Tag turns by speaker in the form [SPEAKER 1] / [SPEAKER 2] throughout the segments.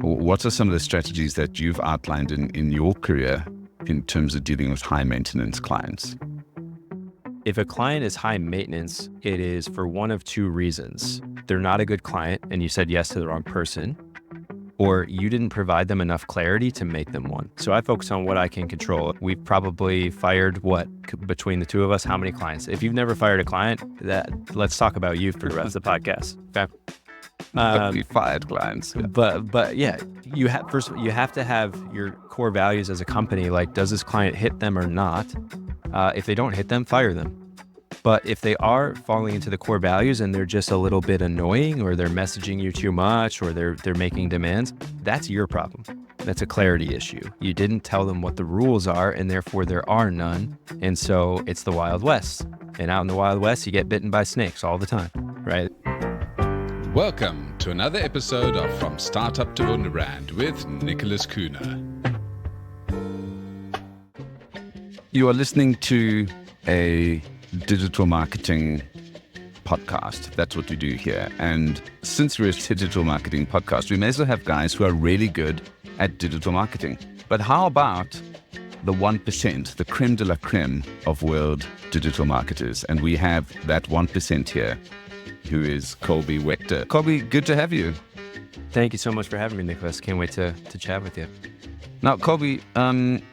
[SPEAKER 1] What are some of the strategies that you've outlined in your career in terms of dealing with high maintenance clients?
[SPEAKER 2] If a client is high maintenance, it is for one of two reasons. They're not a good client and you said yes to the wrong person, or you didn't provide them enough clarity to make them one. So I focus on what I can control. We've probably fired between the two of us, how many clients? If you've never fired a client, let's talk about you for the rest of the podcast. Okay.
[SPEAKER 1] We fired clients. Yeah.
[SPEAKER 2] But yeah, you have to have your core values as a company. Like, does this client hit them or not? If they don't hit them, fire them. But if they are falling into the core values and they're just a little bit annoying, or they're messaging you too much, or they're making demands, that's your problem. That's a clarity issue. You didn't tell them what the rules are, and therefore there are none. And so it's the Wild West. And out in the Wild West, you get bitten by snakes all the time, right?
[SPEAKER 3] Welcome to another episode of From Startup to Wunderbrand with Nicholas Kuhner.
[SPEAKER 1] You are listening to a digital marketing podcast. That's what we do here. And since we're a digital marketing podcast, we may as well have guys who are really good at digital marketing. But how about the 1%, the creme de la creme of world digital marketers? And we have that 1% here, who is Colby Wegter. Colby, good to have you.
[SPEAKER 2] Thank you so much for having me, Nicholas. Can't wait to chat with you.
[SPEAKER 1] Now, Colby,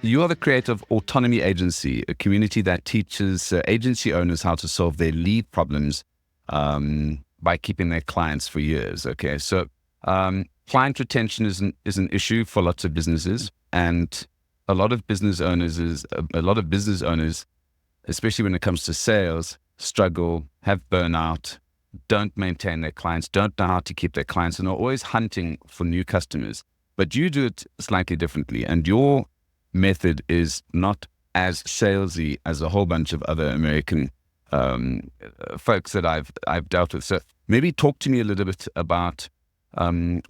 [SPEAKER 1] you are the creator of Autonomy Agency, a community that teaches agency owners how to solve their lead problems by keeping their clients for years. Okay, so client retention is an issue for lots of businesses, and a lot of business owners, especially when it comes to sales, struggle, have burnout, don't maintain their clients, don't know how to keep their clients, and are always hunting for new customers. But you do it slightly differently, and your method is not as salesy as a whole bunch of other American folks that I've dealt with. So maybe talk to me a little bit about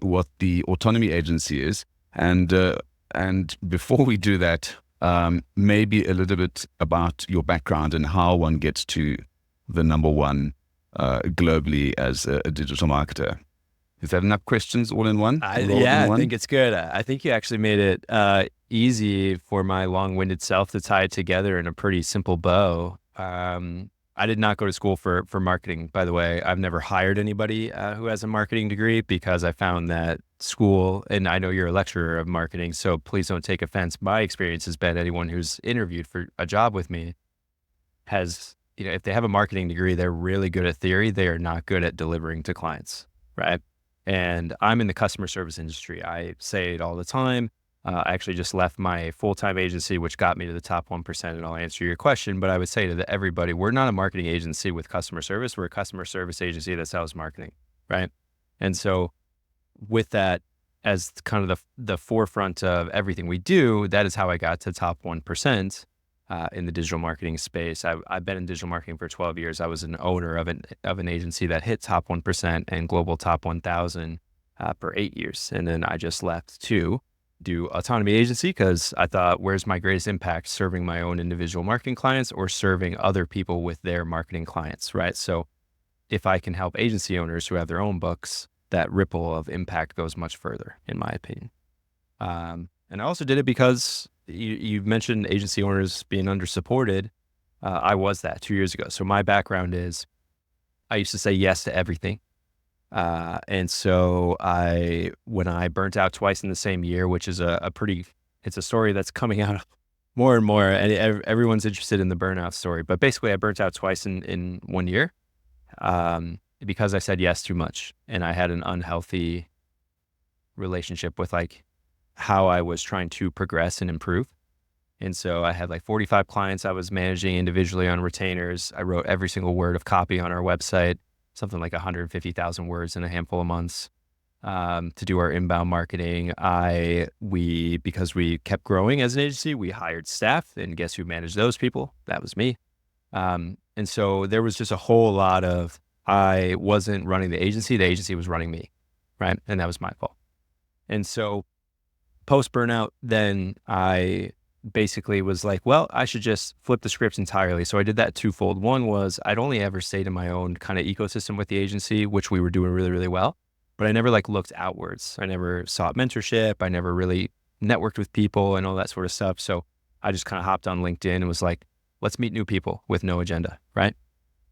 [SPEAKER 1] what the Autonomy Agency is, and before we do that, maybe a little bit about your background and how one gets to the number one globally as a digital marketer. Is that enough questions all in one?
[SPEAKER 2] I think it's good. I think you actually made it easy for my long-winded self to tie it together in a pretty simple bow. I did not go to school for marketing, by the way. I've never hired anybody who has a marketing degree, because I found that school, and I know you're a lecturer of marketing, so please don't take offense. My experience has been anyone who's interviewed for a job with me has, if they have a marketing degree, they're really good at theory. They are not good at delivering to clients, right? And I'm in the customer service industry. I say it all the time. I actually just left my full-time agency, which got me to the top 1%, and I'll answer your question. But I would say to everybody, we're not a marketing agency with customer service. We're a customer service agency that sells marketing, right? And so with that as kind of the forefront of everything we do, that is how I got to top 1%. In the digital marketing space. I've been in digital marketing for 12 years. I was an owner of an agency that hit top 1% and global top 1,000 for 8 years. And then I just left to do Autonomy Agency because I thought, where's my greatest impact? Serving my own individual marketing clients or serving other people with their marketing clients, right? So if I can help agency owners who have their own books, that ripple of impact goes much further, in my opinion. And I also did it because you mentioned agency owners being under-supported. I was that 2 years ago. So my background is I used to say yes to everything. And so when I burnt out twice in the same year, which is it's a story that's coming out more and more, and everyone's interested in the burnout story. But basically I burnt out twice in 1 year because I said yes too much. And I had an unhealthy relationship with how I was trying to progress and improve. And so I had 45 clients I was managing individually on retainers. I wrote every single word of copy on our website, something like 150,000 words in a handful of months to do our inbound marketing. Because we kept growing as an agency, we hired staff, and guess who managed those people? That was me. And so there was just a whole lot of, I wasn't running the agency was running me, right? And that was my fault. And so post burnout, then I basically was like, well, I should just flip the script entirely. So I did that twofold. One was I'd only ever stayed in my own kind of ecosystem with the agency, which we were doing really, really well. but I never like looked outwards. I never sought mentorship. I never really networked with people and all that sort of stuff. So I just kind of hopped on LinkedIn and was like, let's meet new people with no agenda, right?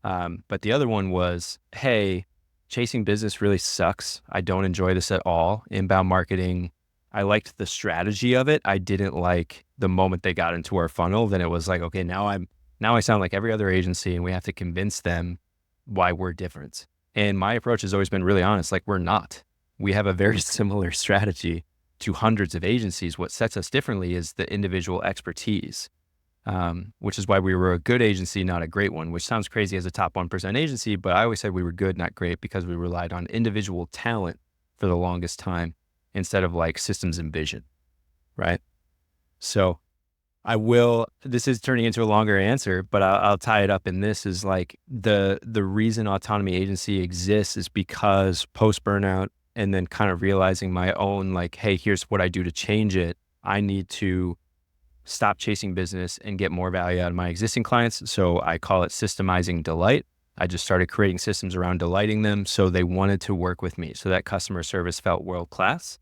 [SPEAKER 2] But the other one was, hey, chasing business really sucks. I don't enjoy this at all. Inbound marketing, I liked the strategy of it. I didn't like the moment they got into our funnel. Then it was like, okay, now I sound like every other agency and we have to convince them why we're different. And my approach has always been really honest, like we're not. We have a very similar strategy to hundreds of agencies. What sets us differently is the individual expertise, which is why we were a good agency, not a great one, which sounds crazy as a top 1% agency, but I always said we were good, not great, because we relied on individual talent for the longest time instead of like systems and vision, right? So this is turning into a longer answer, but I'll tie it up in this is like the reason Autonomy Agency exists is because post burnout and then kind of realizing my own, like, hey, here's what I do to change it. I need to stop chasing business and get more value out of my existing clients. So I call it systemizing delight. I just started creating systems around delighting them. So they wanted to work with me. So that customer service felt world-class,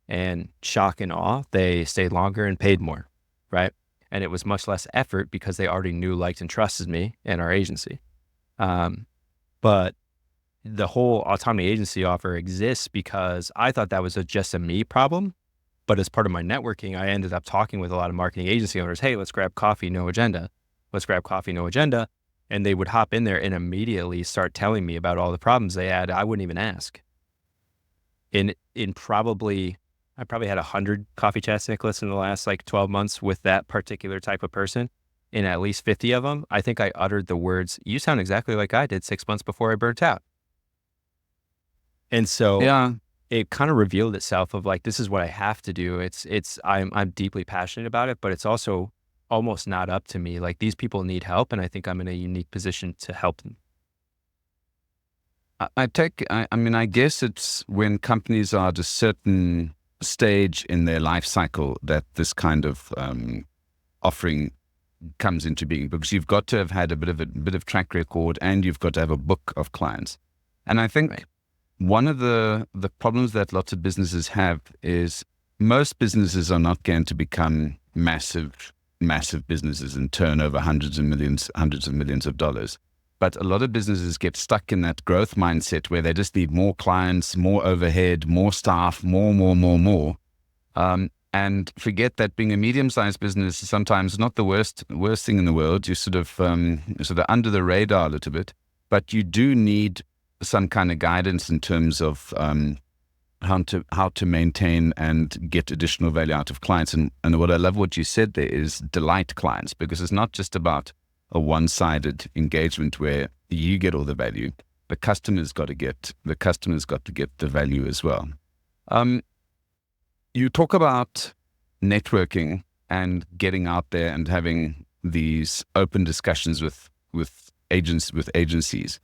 [SPEAKER 2] and shock and awe, they stayed longer and paid more, right? And it was much less effort because they already knew, liked, and trusted me and our agency. But the whole Autonomy Agency offer exists because I thought that was just a me problem. But as part of my networking, I ended up talking with a lot of marketing agency owners. Hey, let's grab coffee, no agenda. Let's grab coffee, no agenda. And they would hop in there and immediately start telling me about all the problems they had. I wouldn't even ask. I probably had 100 coffee chats, Nicholas, in the last like 12 months with that particular type of person. In at least 50 of them, I think I uttered the words, "You sound exactly like I did 6 months before I burnt out." And so
[SPEAKER 1] Yeah.
[SPEAKER 2] it kind of revealed itself of like, this is what I have to do. I'm deeply passionate about it, but it's also almost not up to me. Like these people need help, and I think I'm in a unique position to help them.
[SPEAKER 1] I guess it's when companies are at a certain stage in their life cycle that this kind of offering comes into being, because you've got to have had a bit of track record, and you've got to have a book of clients. And I think
[SPEAKER 2] Right.
[SPEAKER 1] one of the problems that lots of businesses have is most businesses are not going to become massive businesses and turn over hundreds of millions of dollars. But a lot of businesses get stuck in that growth mindset where they just need more clients, more overhead, more staff, more. And forget that being a medium-sized business is sometimes not the worst thing in the world. You're sort of under the radar a little bit, but you do need some kind of guidance in terms of how to maintain and get additional value out of clients. And what I love what you said there is delight clients, because it's not just about a one-sided engagement where you get all the value. The customer's got to get the value as well. You talk about networking and getting out there and having these open discussions with agencies.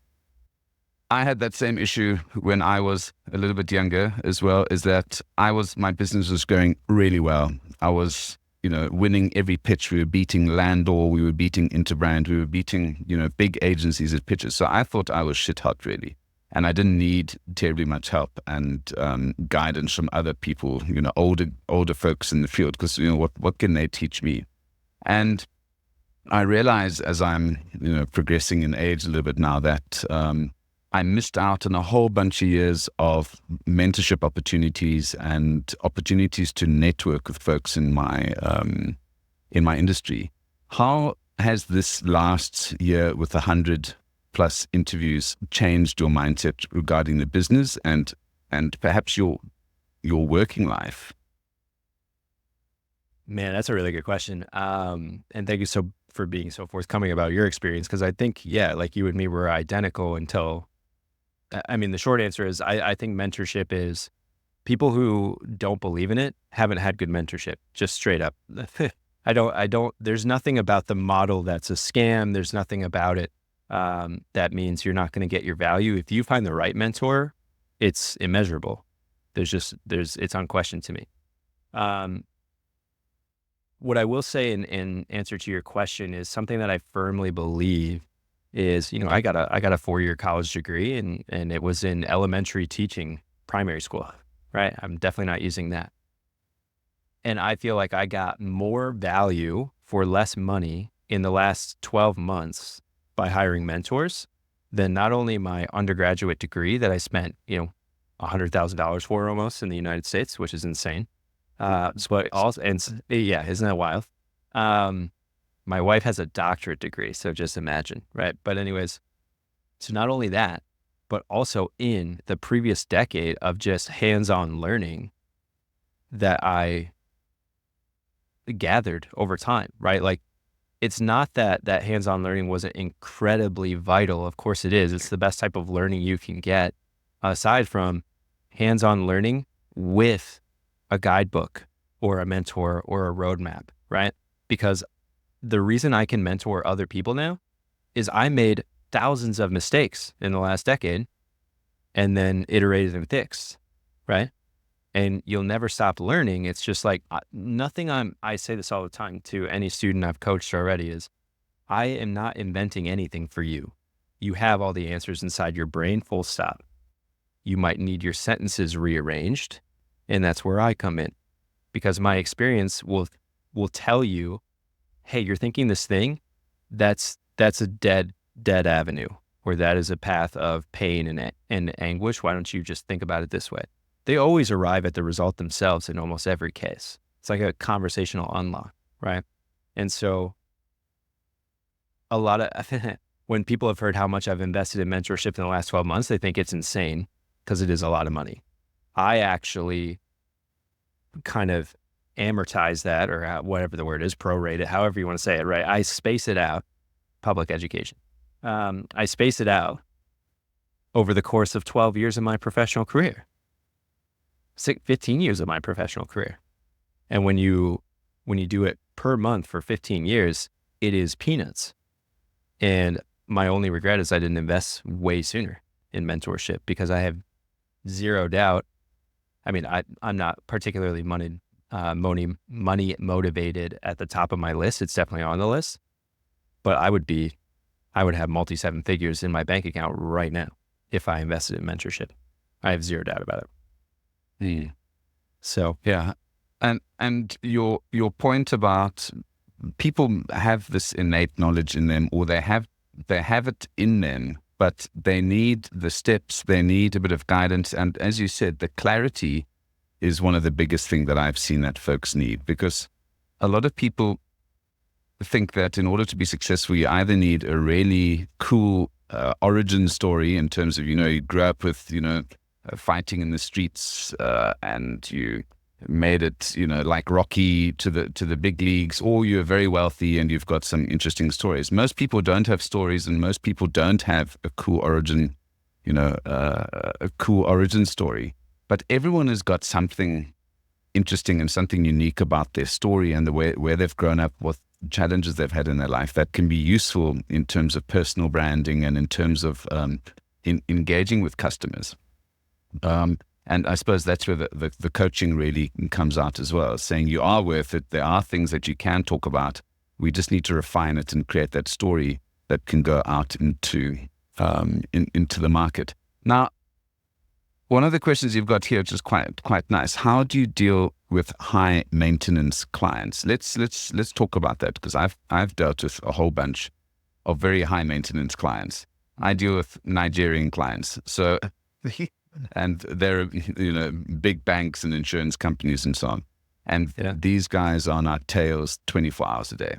[SPEAKER 1] I had that same issue when I was a little bit younger as well, is that my business was going really well. I was, winning every pitch. We were beating Landor, we were beating Interbrand, we were beating, big agencies at pitches. So I thought I was shit hot really. And I didn't need terribly much help and guidance from other people, older folks in the field, because, what can they teach me? And I realize as I'm, progressing in age a little bit now that I missed out on a whole bunch of years of mentorship opportunities and opportunities to network with folks in my industry. How has this last year with 100+ interviews changed your mindset regarding the business and perhaps your working life?
[SPEAKER 2] Man, that's a really good question. And thank you for being so forthcoming about your experience, because I think, like you and me were identical until, the short answer is I think mentorship is people who don't believe in it haven't had good mentorship, just straight up. There's nothing about the model that's a scam. There's nothing about it that means you're not going to get your value. If you find the right mentor, it's immeasurable. It's unquestioned to me. What I will say in answer to your question is something that I firmly believe is, I got a 4-year college degree and it was in elementary teaching primary school, right? I'm definitely not using that. And I feel like I got more value for less money in the last 12 months by hiring mentors than not only my undergraduate degree that I spent, $100,000 for almost in the United States, which is insane. But also, yeah, isn't that wild? My wife has a doctorate degree, so just imagine, right? But anyways, so not only that, but also in the previous decade of just hands-on learning that I gathered over time, right? Like, it's not that hands-on learning wasn't incredibly vital. Of course it is. It's the best type of learning you can get aside from hands-on learning with a guidebook or a mentor or a roadmap, right? Because the reason I can mentor other people now is I made thousands of mistakes in the last decade and then iterated and fixed, right? And you'll never stop learning. It's just like I say this all the time to any student I've coached already is I am not inventing anything for you. You have all the answers inside your brain, full stop. You might need your sentences rearranged, and that's where I come in because my experience will tell you, hey, you're thinking this thing, that's a dead avenue, or that is a path of pain and anguish. Why don't you just think about it this way? They always arrive at the result themselves in almost every case. It's like a conversational unlock, right? And so a lot of, when people have heard how much I've invested in mentorship in the last 12 months, they think it's insane because it is a lot of money. I actually kind of amortize that, or whatever the word is, prorate it, however you want to say it, right? I space it out, public education. I space it out over the course of 12 years of my professional career. 15 years of my professional career. And when you do it per month for 15 years, it is peanuts. And my only regret is I didn't invest way sooner in mentorship because I have zero doubt. I mean, I'm not particularly money motivated at the top of my list. It's definitely on the list, but I would have multi-seven figures in my bank account right now if I invested in mentorship. I have zero doubt about it. So
[SPEAKER 1] yeah, and your point about people have this innate knowledge in them, or they have it in them, but they need the steps, they need a bit of guidance, and as you said, the clarity is one of the biggest things that I've seen that folks need, because a lot of people think that in order to be successful, you either need a really cool origin story in terms of, you grew up with, fighting in the streets, and you made it, like Rocky to the big leagues, or you're very wealthy and you've got some interesting stories. Most people don't have stories, and most people don't have a cool origin, a cool origin story. But everyone has got something interesting and something unique about their story and the way where they've grown up, what challenges they've had in their life that can be useful in terms of personal branding and in terms of engaging with customers. And I suppose that's where the coaching really comes out as well, saying you are worth it. There are things that you can talk about. We just need to refine it and create that story that can go out into the market. Now, one of the questions you've got here, which is quite nice. How do you deal with high maintenance clients? Let's talk about that, because I've dealt with a whole bunch of very high maintenance clients. I deal with Nigerian clients, so. And they're, big banks and insurance companies and so on. And these guys are on our tails 24 hours a day.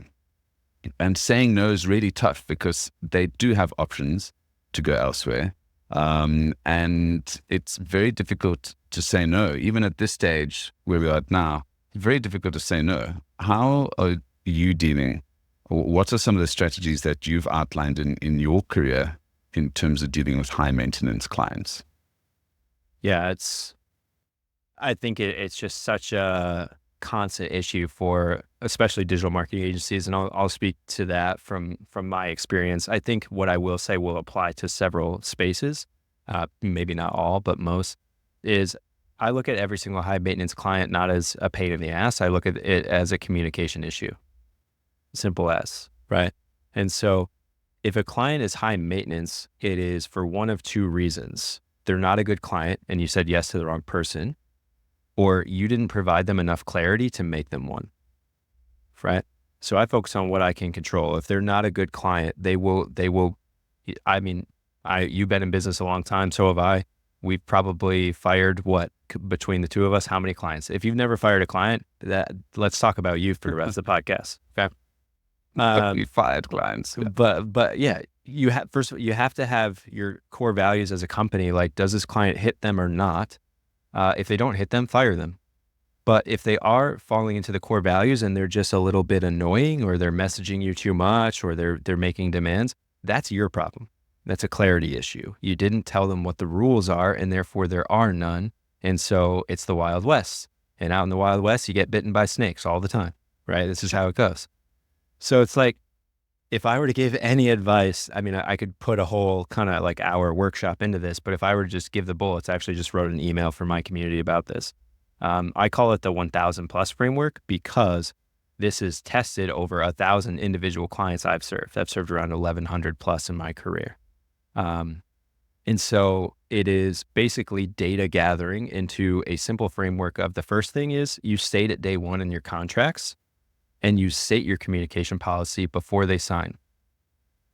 [SPEAKER 1] And saying no is really tough because they do have options to go elsewhere. And it's very difficult to say no. Even at this stage where we are at now, very difficult to say no. How are you dealing? Or what are some of the strategies that you've outlined in your career in terms of dealing with high maintenance clients?
[SPEAKER 2] Yeah, I think it's just such a constant issue for especially digital marketing agencies. And I'll speak to that from my experience. I think what I will say will apply to several spaces, maybe not all, but most, is I look at every single high maintenance client not as a pain in the ass. I look at it as a communication issue. Simple as, right? And so if a client is high maintenance, it is for one of two reasons. they're not a good client and you said yes to the wrong person, or you didn't provide them enough clarity to make them one, right? So I focus on what I can control. If they're not a good client, they will, I mean, you've been in business a long time, so have I. We've probably fired between the two of us, how many clients? If you've never fired a client, let's talk about you for the rest of the podcast. Okay.
[SPEAKER 1] We fired clients.
[SPEAKER 2] But yeah, you have to have your core values as a company. Like, does this client hit them or not? If they don't hit them, fire them. But if they are falling into the core values and they're just a little bit annoying, or they're messaging you too much, or they're making demands, that's your problem. That's a clarity issue. You didn't tell them what the rules are, and therefore there are none. And so it's the Wild West. And out in the Wild West, you get bitten by snakes all the time, right? This is how it goes. So it's like, if I were to give any advice, I mean, I could put a whole kind of like hour workshop into this, but if I were to just give the bullets, I actually just wrote an email for my community about this. I call it the 1,000 plus framework, because this is tested over 1,000 individual clients I've served. I've served around 1,100 plus in my career. And so it is basically data gathering into a simple framework of, the first thing is you state at day one in your contracts, and you state your communication policy before they sign,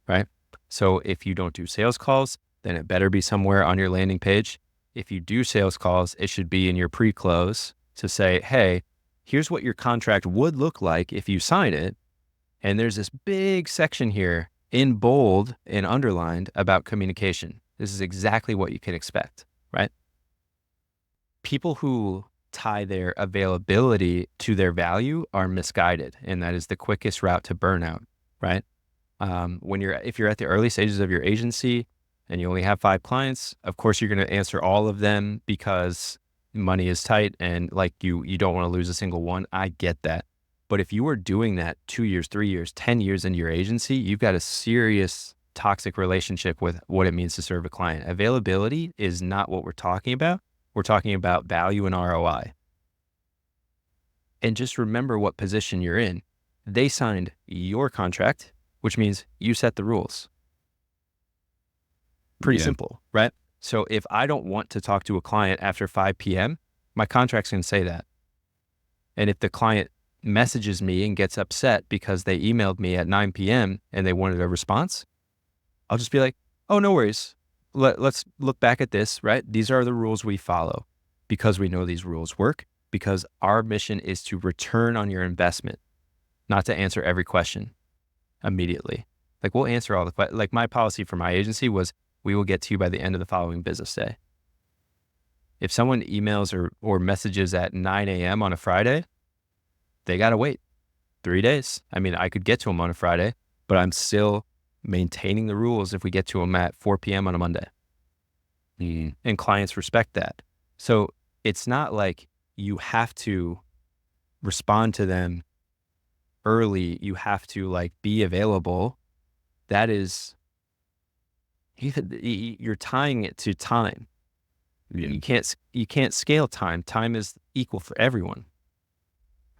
[SPEAKER 2] right? So if you don't do sales calls, then it better be somewhere on your landing page. If you do sales calls, it should be in your pre-close to say, hey, here's what your contract would look like if you sign it. And there's this big section here in bold and underlined about communication. This is exactly what you can expect, right? People who tie their availability to their value are misguided, and that is the quickest route to burnout, right? If you're at the early stages of your agency and you only have 5 clients, of course you're going to answer all of them because money is tight and like you don't want to lose a single one. I get that. But if you were doing that 2 years, 3 years, 10 years into your agency, you've got a serious toxic relationship with what it means to serve a client. Availability is not what we're talking about. We're talking about value and ROI. And just remember what position you're in. They signed your contract, which means you set the rules. Pretty simple, right? So if I don't want to talk to a client after 5 p.m., my contract's going to say that. And if the client messages me and gets upset because they emailed me at 9 p.m. and they wanted a response, I'll just be like, oh, no worries. Let's look back at this, right? These are the rules we follow because we know these rules work, because our mission is to return on your investment, not to answer every question immediately. Like, we'll answer all the questions. Like, my policy for my agency was, we will get to you by the end of the following business day. If someone emails or messages at 9 a.m. on a Friday, they got to wait 3 days. I mean, I could get to them on a Friday, but I'm still maintaining the rules if we get to them at 4 p.m. on a Monday. And clients respect that. So it's not like you have to respond to them early. You have to like be available. That is, you're tying it to time. You can't scale time. Time is equal for everyone,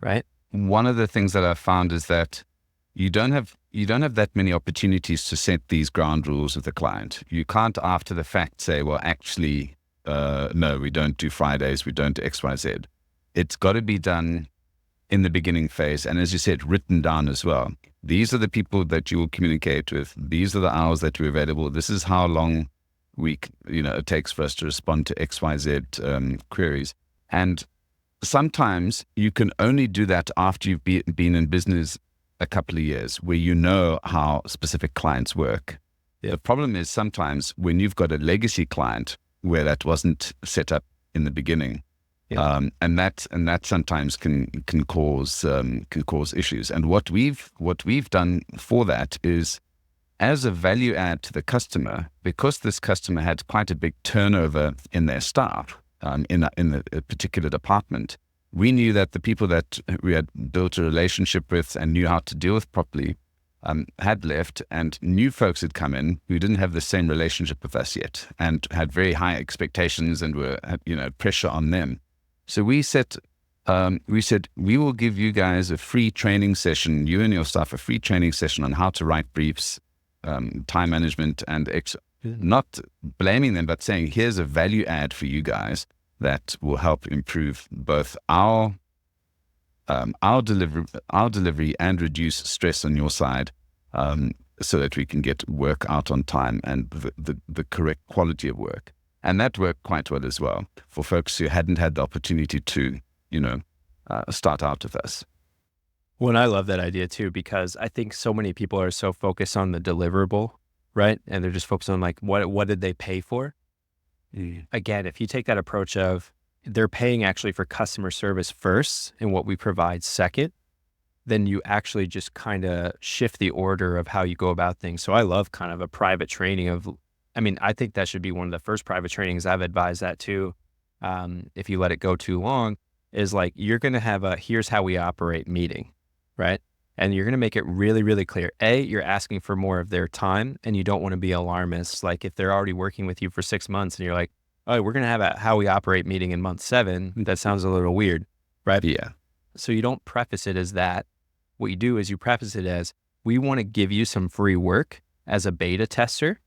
[SPEAKER 2] right?
[SPEAKER 1] One of the things that I've found is that you don't have that many opportunities to set these ground rules with the client. You can't, after the fact, say, well, actually, no, we don't do Fridays, we don't do X, Y, Z. It's got to be done in the beginning phase. And as you said, written down as well. These are the people that you will communicate with. These are the hours that you're available. This is how long it takes for us to respond to X, Y, Z queries. And sometimes you can only do that after you've been in business a couple of years, where you know how specific clients work. The problem is sometimes when you've got a legacy client where that wasn't set up in the beginning, and that sometimes can cause issues. And what we've done for that is, as a value add to the customer, because this customer had quite a big turnover in their staff in a particular department. We knew that the people that we had built a relationship with and knew how to deal with properly had left, and new folks had come in who didn't have the same relationship with us yet and had very high expectations and had pressure on them. So we said, we will give you guys a free training session, you and your staff, a free training session on how to write briefs, time management, and not blaming them, but saying, here's a value add for you guys that will help improve both our delivery and reduce stress on your side, so that we can get work out on time and the correct quality of work. And that worked quite well as well for folks who hadn't had the opportunity to, start out with us.
[SPEAKER 2] Well, and I love that idea too, because I think so many people are so focused on the deliverable, right? And they're just focused on like, what did they pay for? Again, if you take that approach of they're paying actually for customer service first and what we provide second, then you actually just kind of shift the order of how you go about things. So I love kind of a private training I think that should be one of the first private trainings. I've advised that too. If you let it go too long, is like, you're going to have a, here's how we operate meeting, right? And you're going to make it really, really clear. A, you're asking for more of their time and you don't want to be alarmist. Like if they're already working with you for 6 months and you're like, oh, we're going to have a how we operate meeting in month 7. That sounds a little weird, right?
[SPEAKER 1] Yeah.
[SPEAKER 2] So you don't preface it as that. What you do is you preface it as, we want to give you some free work as a beta tester.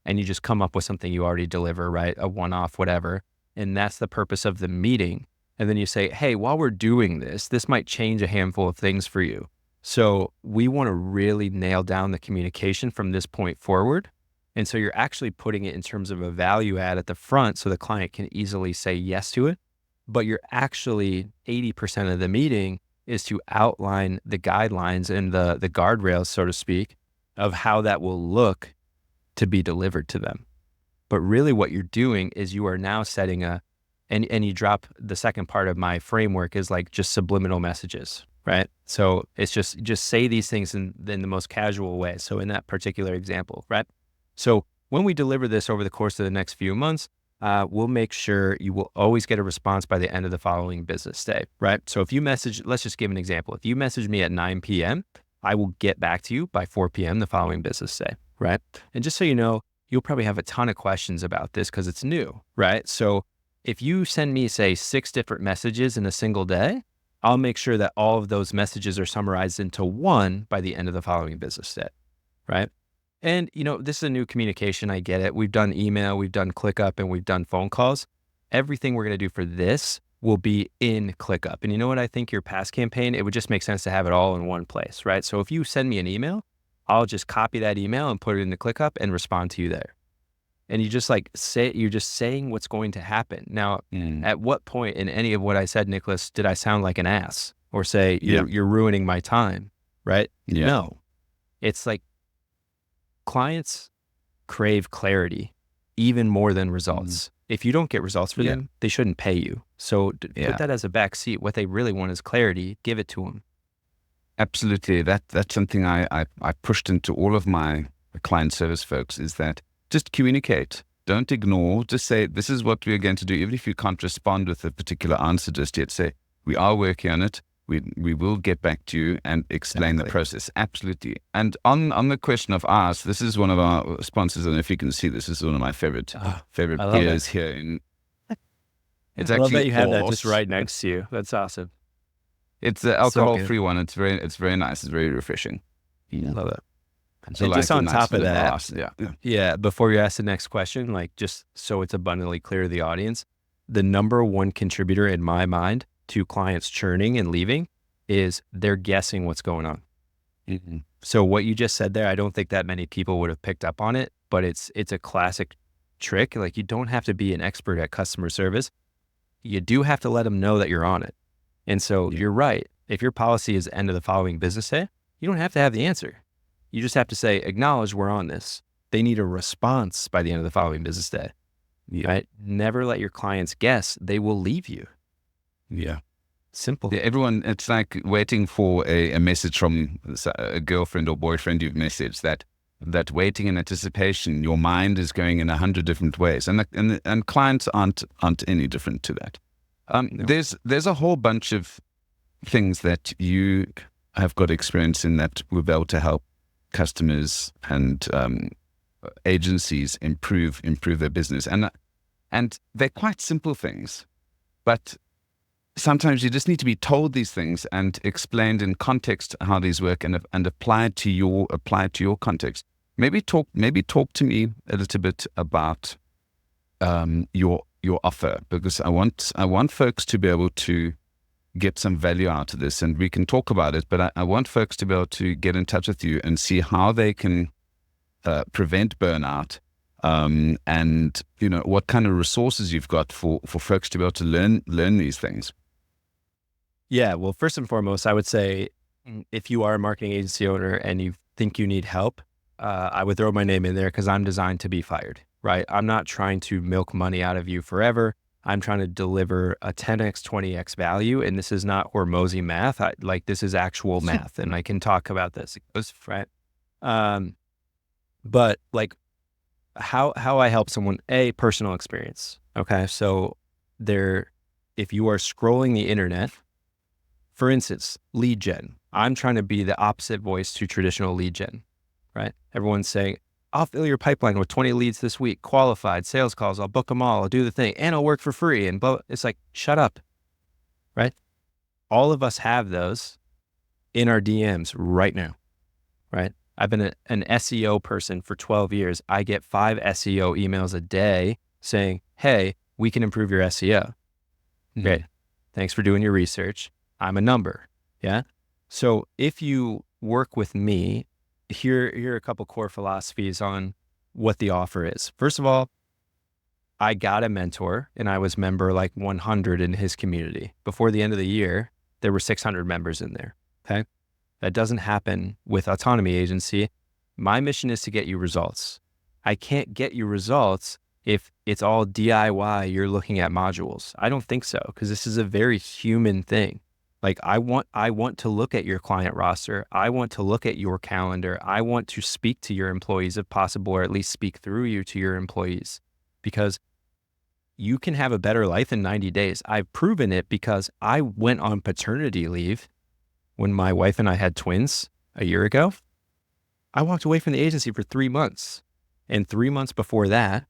[SPEAKER 2] And you just come up with something you already deliver, right? A one-off, whatever. And that's the purpose of the meeting. And then you say, hey, while we're doing this, this might change a handful of things for you. So we want to really nail down the communication from this point forward. And so you're actually putting it in terms of a value add at the front so the client can easily say yes to it. But you're actually 80% of the meeting is to outline the guidelines and the guardrails, so to speak, of how that will look to be delivered to them. But really what you're doing is you are now setting and you drop the second part of my framework is like just subliminal messages, right? So it's just say these things in the most casual way. So in that particular example, right? So when we deliver this over the course of the next few months, we'll make sure you will always get a response by the end of the following business day, right? So if you message, let's just give an example. If you message me at 9 p.m., I will get back to you by 4 p.m. the following business day, right? And just so you know, you'll probably have a ton of questions about this because it's new, right? So if you send me, say, 6 different messages in a single day, I'll make sure that all of those messages are summarized into one by the end of the following business day, right? And, this is a new communication. I get it. We've done email, we've done ClickUp, and we've done phone calls. Everything we're going to do for this will be in ClickUp. And you know what I think your past campaign, it would just make sense to have it all in one place, right? So if you send me an email, I'll just copy that email and put it into ClickUp and respond to you there. And you just you're just saying what's going to happen. Now, at what point in any of what I said, Nicholas, did I sound like an ass or say, you're ruining my time, right?
[SPEAKER 1] Yeah.
[SPEAKER 2] No, it's like clients crave clarity even more than results. If you don't get results for them, they shouldn't pay you. So put that as a back seat. What they really want is clarity. Give it to them.
[SPEAKER 1] Absolutely. That's something I pushed into all of my client service folks, is that just communicate. Don't ignore. Just say, this is what we're going to do. Even if you can't respond with a particular answer just yet, say, we are working on it. We will get back to you and explain the process. Absolutely. And on the question of ours, this is one of our sponsors. And if you can see, this is one of my favorite peers here. It's
[SPEAKER 2] I love that you have that
[SPEAKER 1] Horse.
[SPEAKER 2] just right next to you. That's awesome.
[SPEAKER 1] It's an alcohol-free one. It's very nice. It's very refreshing.
[SPEAKER 2] Love it. And
[SPEAKER 1] So
[SPEAKER 2] just on
[SPEAKER 1] nice
[SPEAKER 2] top of
[SPEAKER 1] little
[SPEAKER 2] that,
[SPEAKER 1] glass.
[SPEAKER 2] yeah, before you ask the next question, like just so it's abundantly clear to the audience, the number one contributor in my mind to clients churning and leaving is they're guessing what's going on.
[SPEAKER 1] Mm-hmm.
[SPEAKER 2] So what you just said there, I don't think that many people would have picked up on it, but it's a classic trick. Like, you don't have to be an expert at customer service. You do have to let them know that you're on it. And so you're right. If your policy is end of the following business day, you don't have to have the answer. You just have to say, acknowledge we're on this. They need a response by the end of the following business day. Right? Never let your clients guess. They will leave you.
[SPEAKER 1] Yeah.
[SPEAKER 2] Simple.
[SPEAKER 1] Yeah, everyone, it's like waiting for a message from a girlfriend or boyfriend you've messaged, that waiting in anticipation. Your mind is going in 100 different ways, and clients aren't any different to that. There's a whole bunch of things that you have got experience in that we'll be able to help customers and agencies improve their business, and they're quite simple things, but sometimes you just need to be told these things and explained in context how these work and applied to your context. maybe talk to me a little bit about your offer, because I want folks to be able to get some value out of this, and we can talk about it. But I want folks to be able to get in touch with you and see how they can prevent burnout, and what kind of resources you've got for folks to be able to learn these things.
[SPEAKER 2] Yeah, well, first and foremost, I would say if you are a marketing agency owner and you think you need help, I would throw my name in there because I'm designed to be fired, right? I'm not trying to milk money out of you forever. I'm trying to deliver a 10x, 20x value. And this is not Hormozy math. This is actual math. And I can talk about this, right? But like how I help someone, personal experience. Okay. So if you are scrolling the internet, for instance, lead gen, I'm trying to be the opposite voice to traditional lead gen, right? Everyone's saying, I'll fill your pipeline with 20 leads this week, qualified sales calls. I'll book them all. I'll do the thing and I'll work for free. And it's like, shut up, right? All of us have those in our DMs right now, right? I've been an SEO person for 12 years. I get 5 SEO emails a day saying, hey, we can improve your SEO. Great. Thanks for doing your research. I'm a number. Yeah. So if you work with me, here are a couple core philosophies on what the offer is. First of all, I got a mentor and I was member like 100 in his community. Before the end of the year, there were 600 members in there. Okay. That doesn't happen with Autonomy Agency. My mission is to get you results. I can't get you results if it's all DIY, you're looking at modules. I don't think so, because this is a very human thing. Like I want to look at your client roster. I want to look at your calendar. I want to speak to your employees if possible, or at least speak through you to your employees, because you can have a better life in 90 days. I've proven it because I went on paternity leave when my wife and I had twins a year ago. I walked away from the agency for 3 months. And 3 months before that,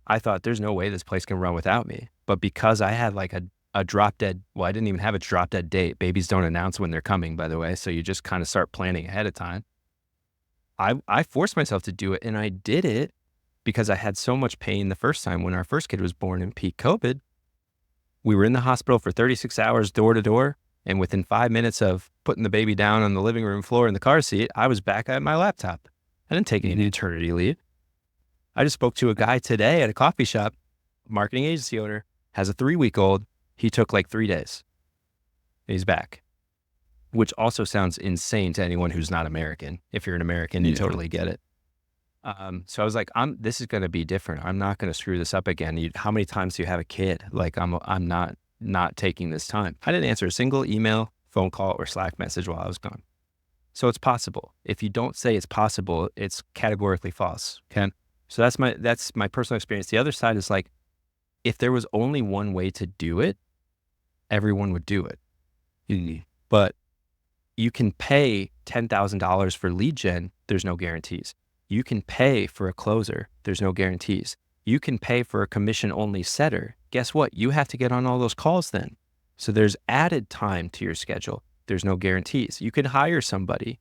[SPEAKER 2] I thought there's no way this place can run without me. But because I had like a drop dead, well, I didn't even have a drop dead date. Babies don't announce when they're coming, by the way. So you just kind of start planning ahead of time. I forced myself to do it, and I did it because I had so much pain the first time when our first kid was born in peak COVID. We were in the hospital for 36 hours door to door. And within 5 minutes of putting the baby down on the living room floor in the car seat, I was back at my laptop. I didn't take any maternity leave. I just spoke to a guy today at a coffee shop, marketing agency owner, has a 3-week-old. He took like 3 days. And he's back, which also sounds insane to anyone who's not American. If you're an American, you totally get it. So I was like, this is going to be different. I'm not going to screw this up again. How many times do you have a kid? Like I'm not taking this time. I didn't answer a single email, phone call, or Slack message while I was gone. So it's possible. If you don't say it's possible, it's categorically false. Okay. So that's my personal experience. The other side is like, if there was only one way to do it, everyone would do it. But you can pay $10,000 for lead gen. There's no guarantees. You can pay for a closer. There's no guarantees. You can pay for a commission only setter. Guess what? You have to get on all those calls then. So there's added time to your schedule. There's no guarantees. You can hire somebody.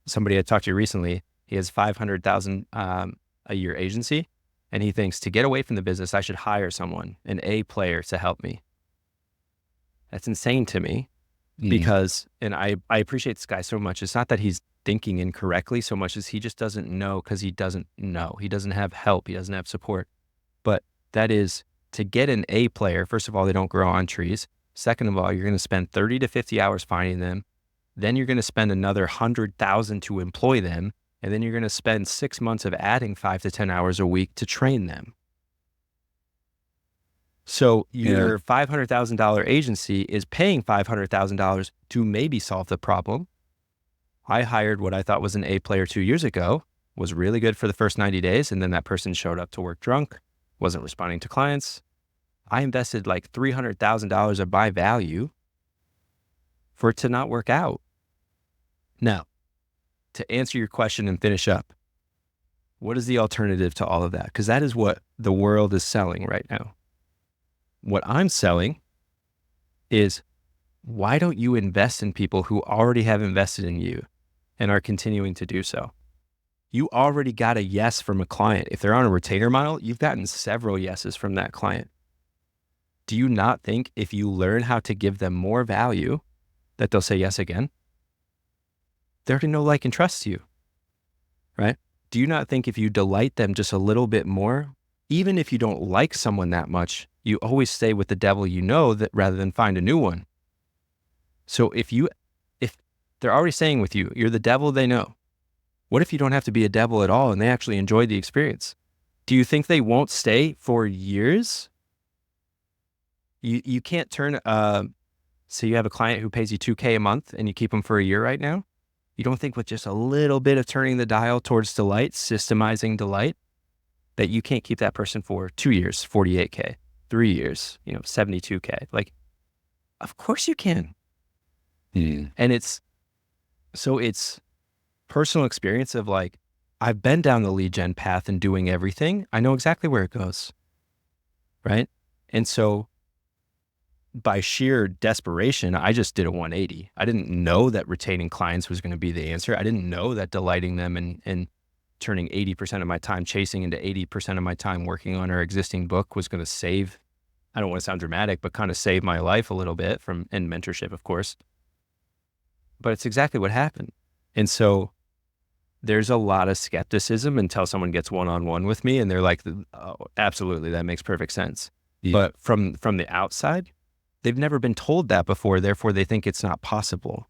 [SPEAKER 2] Somebody I talked to recently, he has $500,000 a year agency, and he thinks to get away from the business, I should hire someone, an A player, to help me. That's insane to me because, and I appreciate this guy so much. It's not that he's thinking incorrectly so much as he just doesn't know, because he doesn't know. He doesn't have help. He doesn't have support. But that is, to get an A player, first of all, they don't grow on trees. Second of all, you're going to spend 30 to 50 hours finding them. Then you're going to spend another 100,000 to employ them. And then you're going to spend 6 months of adding 5 to 10 hours a week to train them. So your $500,000 agency is paying $500,000 to maybe solve the problem. I hired what I thought was an A player 2 years ago, was really good for the first 90 days. And then that person showed up to work drunk, wasn't responding to clients. I invested like $300,000 of my value for it to not work out. Now, to answer your question and finish up, what is the alternative to all of that? Because that is what the world is selling right now. What I'm selling is, why don't you invest in people who already have invested in you and are continuing to do so? you already got a yes from a client. If they're on a retainer model, you've gotten several yeses from that client. Do you not think if you learn how to give them more value that they'll say yes again? They already know, like, and trust you, right? Do you not think if you delight them just a little bit more, even if you don't like someone that much, you always stay with the devil you know that rather than find a new one? So if they're already staying with you, you're the devil they know. What if you don't have to be a devil at all and they actually enjoy the experience? Do you think they won't stay for years? You can't turn, so you have a client who pays you $2,000 a month and you keep them for a year right now. You don't think with just a little bit of turning the dial towards delight, systemizing delight, that you can't keep that person for 2 years, $48,000, 3 years, $72,000? Like, of course you can. And it's personal experience of like, I've been down the lead gen path and doing everything. I know exactly where it goes. Right. And so by sheer desperation, I just did a 180. I didn't know that retaining clients was going to be the answer. I didn't know that delighting them and turning 80% of my time chasing into 80% of my time working on our existing book was going to save, I don't want to sound dramatic, but kind of save my life a little bit in mentorship, of course. But it's exactly what happened. And so there's a lot of skepticism until someone gets one-on-one with me and they're like, oh, absolutely, that makes perfect sense. Yeah. But from the outside, they've never been told that before, therefore they think it's not possible.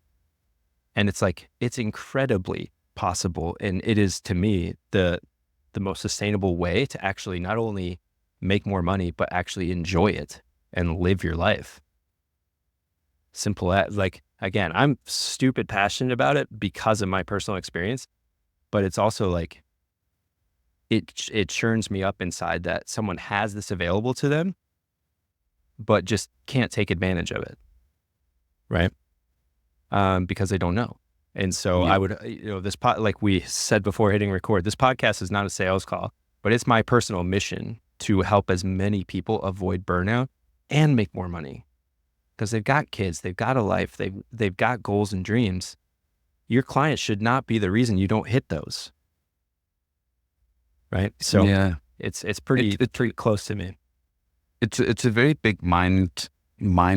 [SPEAKER 2] And it's like, it's incredibly possible. And it is, to me, the most sustainable way to actually not only make more money, but actually enjoy it and live your life. Simple as, like, again, I'm stupid passionate about it because of my personal experience, but it's also like, it churns me up inside that someone has this available to them, but just can't take advantage of it, right? Because they don't know. And so I would, like we said before hitting record, this podcast is not a sales call, but it's my personal mission to help as many people avoid burnout and make more money. Because they've got kids, they've got a life, they've got goals and dreams. Your client should not be the reason you don't hit those, right? So yeah, it's pretty close to me.
[SPEAKER 1] It's a very big mind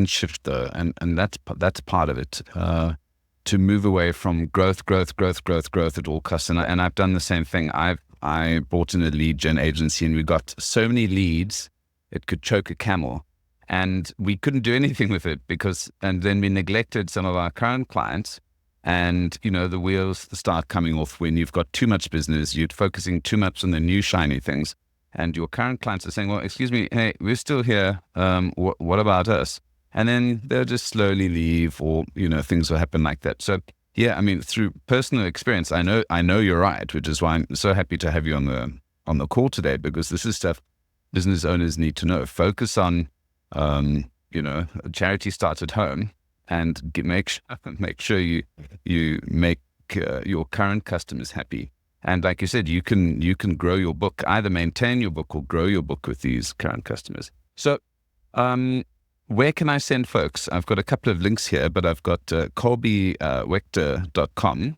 [SPEAKER 1] shift though, and that's part of it. To move away from growth at all costs, and I've done the same thing. I bought in a lead gen agency, and we got so many leads it could choke a camel. And we couldn't do anything with it and then we neglected some of our current clients, and, the wheels start coming off when you've got too much business, you're focusing too much on the new shiny things, and your current clients are saying, well, excuse me, hey, we're still here. What about us? And then they'll just slowly leave, or, things will happen like that. So yeah, I mean, through personal experience, I know you're right, which is why I'm so happy to have you on the call today, because this is stuff business owners need to know. Focus on, charity starts at home, and make sure you make your current customers happy. And like you said, you can grow your book, either maintain your book or grow your book with these current customers. So, where can I send folks? I've got a couple of links here, but I've got colbywegter.com.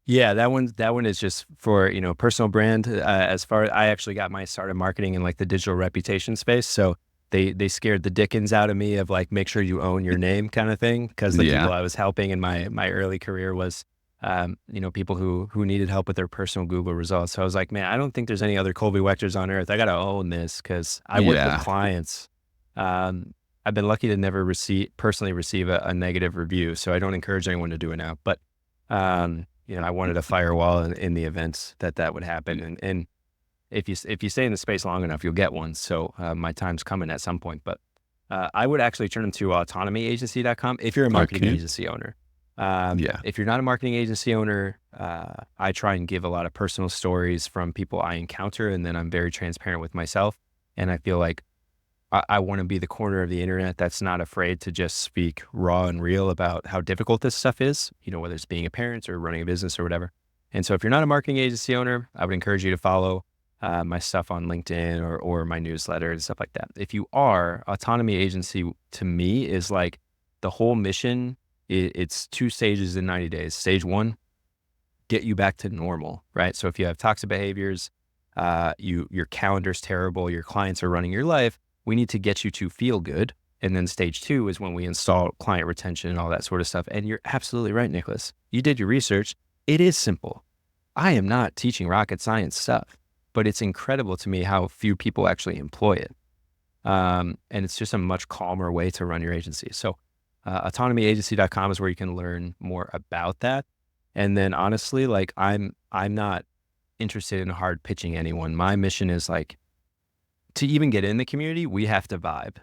[SPEAKER 2] Yeah, that one is just for, personal brand. As far as I actually got my start in marketing in like the digital reputation space. So they scared the dickens out of me of like, make sure you own your name kind of thing. Cause the people I was helping in my early career was, people who needed help with their personal Google results. So I was like, man, I don't think there's any other Colby Wegters on earth. I got to own this because I work with clients. I've been lucky to never personally receive a negative review. So I don't encourage anyone to do it now, but, I wanted a firewall in the event that would happen. And if you stay in the space long enough, you'll get one. So my time's coming at some point, but I would actually turn them to autonomyagency.com if you're a marketing agency owner. If you're not a marketing agency owner, I try and give a lot of personal stories from people I encounter, and then I'm very transparent with myself. And I feel like I want to be the corner of the internet that's not afraid to just speak raw and real about how difficult this stuff is, whether it's being a parent or running a business or whatever. And so if you're not a marketing agency owner, I would encourage you to follow my stuff on LinkedIn or my newsletter and stuff like that. If you are, Autonomy Agency to me is like the whole mission. It's 2 stages in 90 days. Stage 1, get you back to normal, right? So if you have toxic behaviors, your calendar's terrible, your clients are running your life, we need to get you to feel good. And then stage 2 is when we install client retention and all that sort of stuff. And you're absolutely right, Nicholas. You did your research. It is simple. I am not teaching rocket science stuff, but it's incredible to me how few people actually employ it. And it's just a much calmer way to run your agency. So autonomyagency.com is where you can learn more about that. And then honestly, like I'm not interested in hard pitching anyone. My mission is like, to even get in the community, we have to vibe,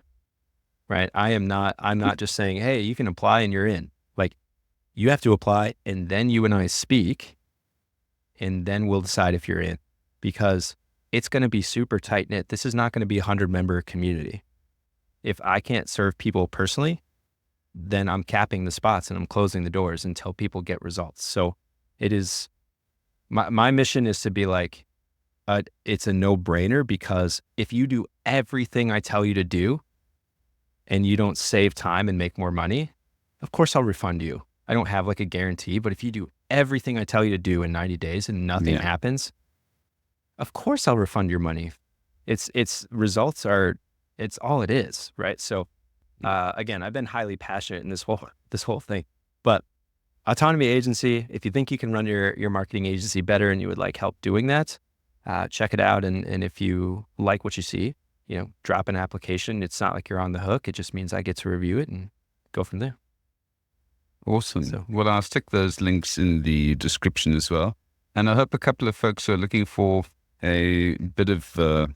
[SPEAKER 2] right? I'm not just saying, hey, you can apply and you're in. Like, you have to apply, and then you and I speak, and then we'll decide if you're in, because it's going to be super tight knit. This is not going to be a 100-member community. If I can't serve people personally, then I'm capping the spots and I'm closing the doors until people get results. So it is, my mission is to be like, it's a no-brainer, because if you do everything I tell you to do and you don't save time and make more money, of course I'll refund you. I don't have like a guarantee, but if you do everything I tell you to do in 90 days and nothing happens, of course I'll refund your money. It's results are, it's all it is, right? So again, I've been highly passionate in this whole thing, but Autonomy Agency, if you think you can run your marketing agency better and you would like help doing that, check it out. And if you like what you see, drop an application. It's not like you're on the hook. It just means I get to review it and go from there.
[SPEAKER 1] Awesome. So, well, I'll stick those links in the description as well. And I hope a couple of folks who are looking for a bit of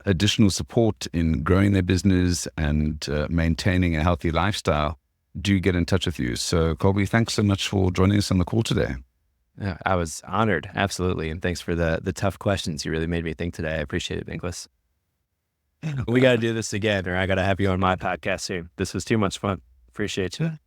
[SPEAKER 1] additional support in growing their business and maintaining a healthy lifestyle do get in touch with you. So, Colby, thanks so much for joining us on the call today.
[SPEAKER 2] Yeah, I was honored. Absolutely. And thanks for the tough questions. You really made me think today. I appreciate it, Nicholas. We got to do this again, or I got to have you on my podcast soon. This was too much fun. Appreciate you.